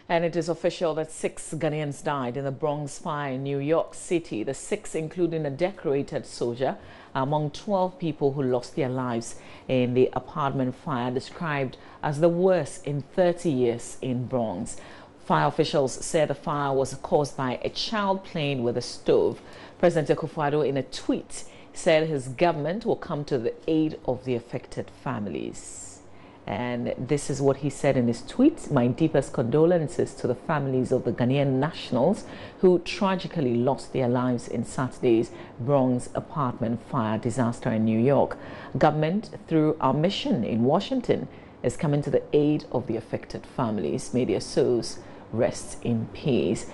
And it is official that 6 Ghanaians died in the Bronx fire in New York City. The 6, including a decorated soldier, are among 12 people who lost their lives in the apartment fire described as the worst in 30 years in Bronx. Fire officials said the fire was caused by a child playing with a stove. President Akufo-Addo, in a tweet, said his government will come to the aid of the affected families. And this is what he said in his tweet: "My deepest condolences to the families of the Ghanaian nationals who tragically lost their lives in Saturday's Bronx apartment fire disaster in New York. Government, through our mission in Washington, is coming to the aid of the affected families. May their souls rest in peace."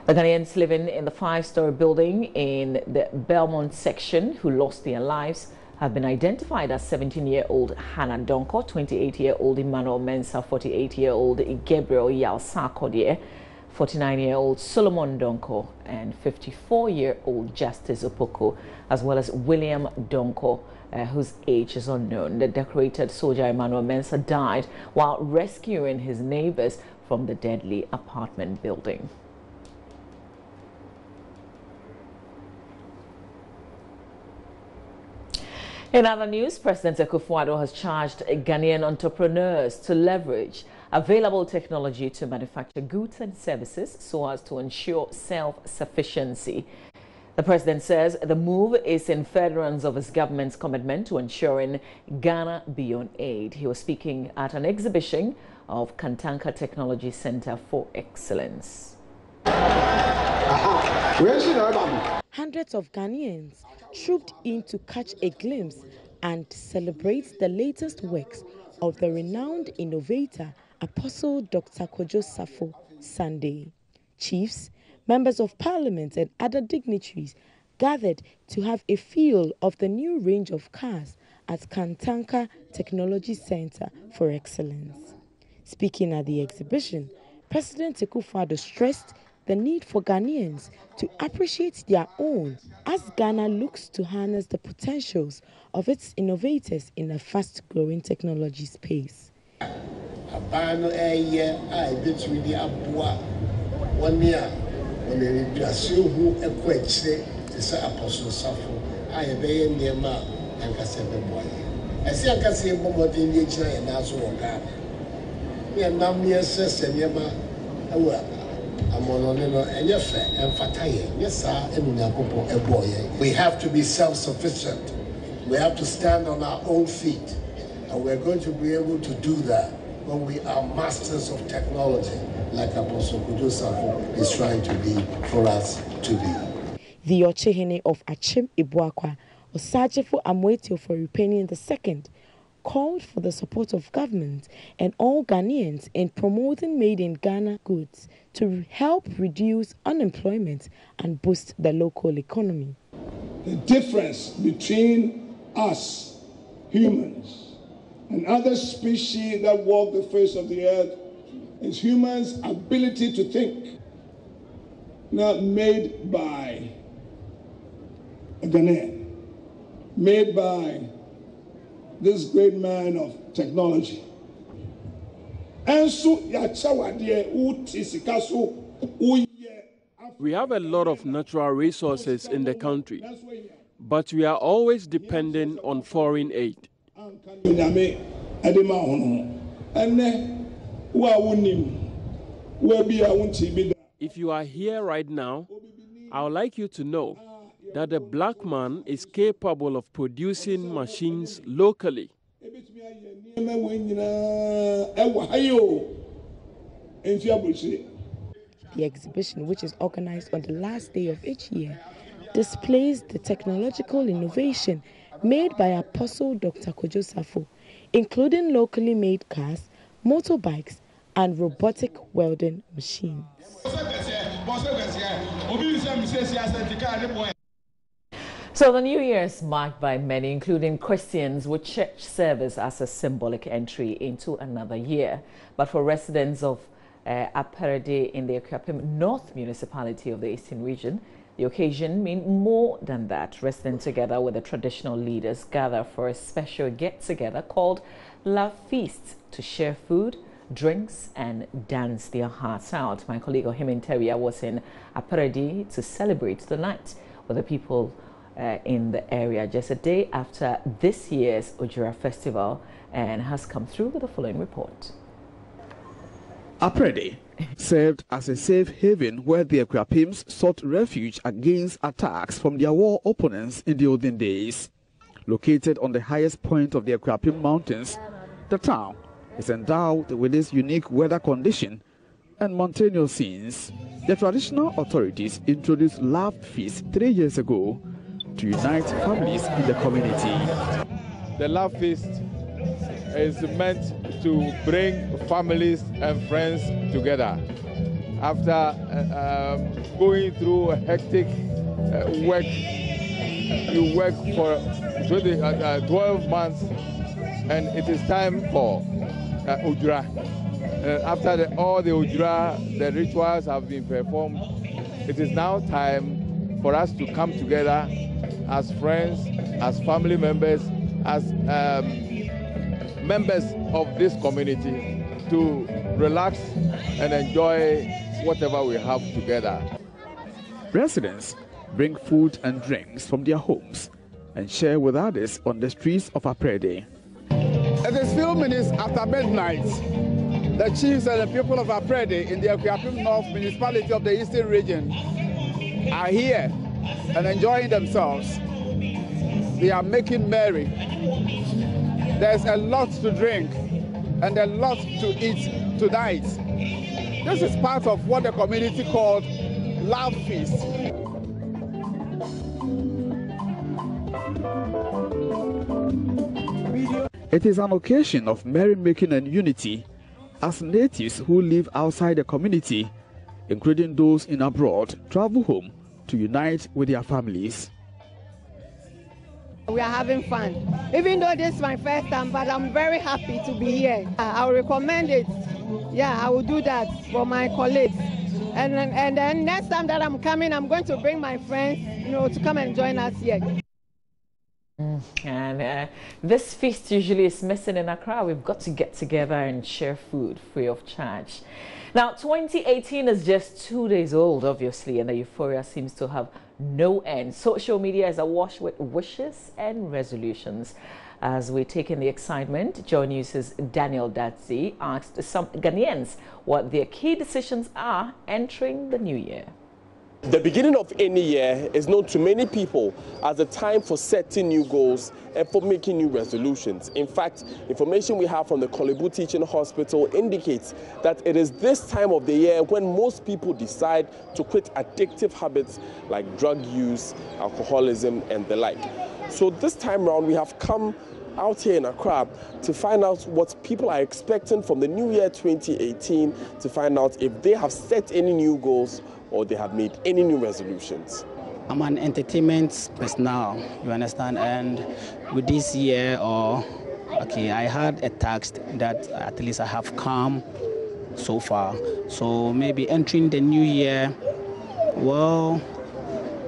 The Ghanaians living in the 5-story building in the Belmont section who lost their lives have been identified as 17-year-old Hannah Donko, 28-year-old Emmanuel Mensah, 48-year-old Gabriel Yalsa-Kodie, 49-year-old Solomon Donko, and 54-year-old Justice Opoko, as well as William Donko, whose age is unknown. The decorated soldier Emmanuel Mensah died while rescuing his neighbors from the deadly apartment building. In other news, President Akufo-Addo has charged Ghanaian entrepreneurs to leverage available technology to manufacture goods and services so as to ensure self-sufficiency. The president says the move is in furtherance of his government's commitment to ensuring Ghana beyond aid. He was speaking at an exhibition of Kantanka Technology Center for Excellence. Hundreds of Ghanaians trooped in to catch a glimpse and celebrate the latest works of the renowned innovator Apostle Dr. Kojo Safo Sunday. Chiefs, members of parliament and other dignitaries gathered to have a feel of the new range of cars at Kantanka Technology Center for Excellence. Speaking at the exhibition, President Akufo-Addo stressed the need for Ghanaians to appreciate their own as Ghana looks to harness the potentials of its innovators in a fast-growing technology space. We have to be self-sufficient. We have to stand on our own feet. And we're going to be able to do that when we are masters of technology, like Apostle Kojo Safo is trying to be for us to be. The Ochehene of Achim Ibuakwa, Osajefo Amwetio for Repanian II, called for the support of government and all Ghanaians in promoting made-in-Ghana goods to help reduce unemployment and boost the local economy. The difference between us, humans, and other species that walk the face of the earth is humans' ability to think, not made by a Ghanaian, made by this great man of technology. We have a lot of natural resources in the country, but we are always dependent on foreign aid. If you are here right now, I would like you to know that a black man is capable of producing machines locally. The exhibition, which is organized on the last day of each year, displays the technological innovation made by Apostle Dr. Kojo Safo, including locally made cars, motorbikes, and robotic welding machines. So the New Year is marked by many, including Christians, with church service as a symbolic entry into another year. But for residents of Aperede in the Akuapem North Municipality of the Eastern Region, the occasion means more than that. Residents, together with the traditional leaders, gather for a special get-together called Love Feast to share food, drinks and dance their hearts out. My colleague Ohimin Teria was in Aparedi to celebrate the night with the people in the area just a day after this year's Ojura Festival, and has come through with the following report. Aparedi served as a safe haven where the Akuapims sought refuge against attacks from their war opponents in the olden days. Located on the highest point of the Akuapim Mountains, the town is endowed with this unique weather condition and mountainous scenes. The traditional authorities introduced Love Feast 3 years ago to unite families in the community. The Love Feast is meant to bring families and friends together. After going through a hectic work, you work for 12 months, and it is time for Ojura. After all the Ojura, the rituals have been performed, it is now time for us to come together as friends, as family members, as members of this community to relax and enjoy whatever we have together. Residents bring food and drinks from their homes and share with others on the streets of Aparedi. It is few minutes after midnight. The chiefs and the people of Aparedi in the Akuapim North municipality of the Eastern region are here and enjoying themselves. They are making merry. There's a lot to drink and a lot to eat tonight. This is part of what the community called Love Feast. It is an occasion of merrymaking and unity as natives who live outside the community, including those in abroad, travel home to unite with their families. We are having fun. Even though this is my first time, but I'm very happy to be here. I will recommend it. Yeah, I will do that for my colleagues. And then next time that I'm coming, I'm going to bring my friends, to come and join us here. And this feast usually is missing in Accra. We've got to get together and share food free of charge. Now, 2018 is just 2 days old, obviously, and the euphoria seems to have no end. Social media is awash with wishes and resolutions. As we take in the excitement, JoyNews' Daniel Dadzi asked some Ghanaians what their key decisions are entering the new year. The beginning of any year is known to many people as a time for setting new goals and for making new resolutions. In fact, information we have from the Kolebu Teaching Hospital indicates that it is this time of the year when most people decide to quit addictive habits like drug use, alcoholism, and the like. So this time around, we have come out here in Accra to find out what people are expecting from the new year 2018, to find out if they have set any new goals or they have made any new resolutions. I'm an entertainment personnel, you understand, and with this year, I had a task that at least I have come so far. So maybe entering the new year, well,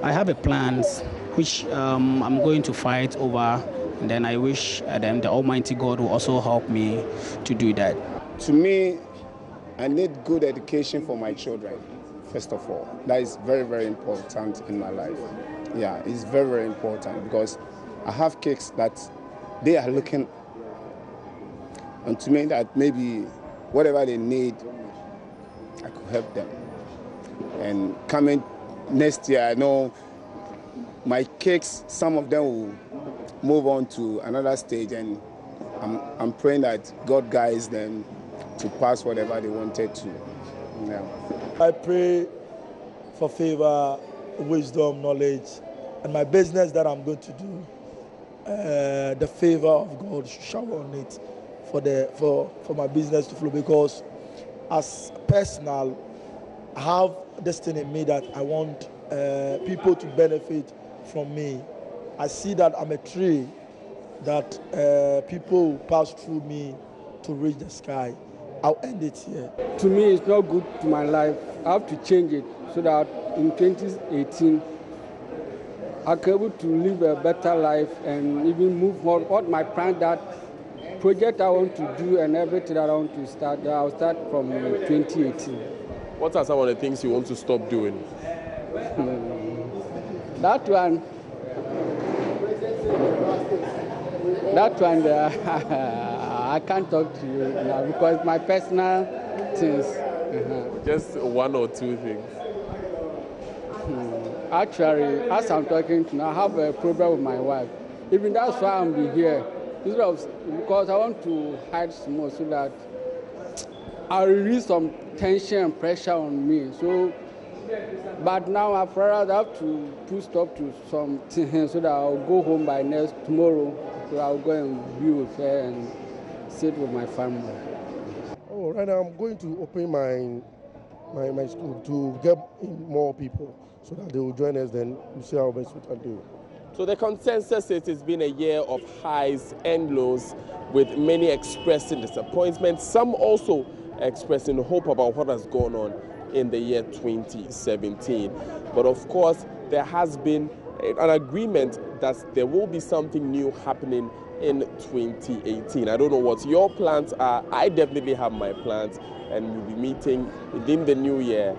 I have a plans which I'm going to fight over, and then I wish the Almighty God will also help me to do that. To me, I need good education for my children. First of all, that is very, very important in my life. Yeah, it's very, very important because I have kids that they are looking onto me that maybe whatever they need, I could help them. And coming next year, I know my kids, some of them will move on to another stage, and I'm praying that God guides them to pass whatever they wanted to. Yeah. I pray for favor, wisdom, knowledge, and my business that I'm going to do. The favor of God should shower on it for my business to flow, because as personal, I have this thing in me that I want people to benefit from me. I see that I'm a tree that people pass through me to reach the sky. I'll end it here. To me, it's not good to my life. I have to change it so that in 2018, I can be able to live a better life and even move forward. What my plan that project I want to do and everything that I want to start, I'll start from 2018. What are some of the things you want to stop doing? That one, I can't talk to you now because my personal things. Just one or two things. Actually, as I'm talking to now, I have a problem with my wife. Even that's why I'm here. Because I want to hide small so that I'll release some tension and pressure on me. So, but now I've realized I have to put stop to some things so that I'll go home by tomorrow. So I'll go and be with her and sit with my family. Oh, right now I'm going to open my school to get in more people so that they will join us. Then we'll see how best we can do. So the consensus is it's been a year of highs and lows, with many expressing disappointment, some also expressing hope about what has gone on in the year 2017. But of course, there has been an agreement that there will be something new happening in 2018. I don't know what your plans are. I definitely have my plans, and we'll be meeting within the new year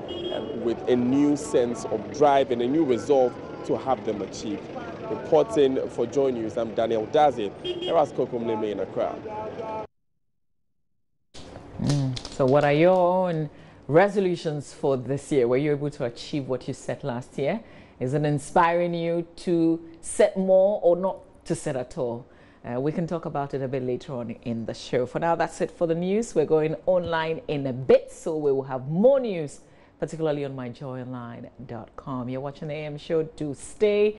with a new sense of drive and a new resolve to have them achieved. Reporting for JoyNews, I'm Daniel Dazi. Eras Kokumleme in Accra. So what are your own resolutions for this year? Were you able to achieve what you set last year? Is it inspiring you to set more or not to set at all? We can talk about it a bit later on in the show. For now, that's it for the news. We're going online in a bit, so we will have more news, particularly on myjoyonline.com. You're watching the AM show. Do stay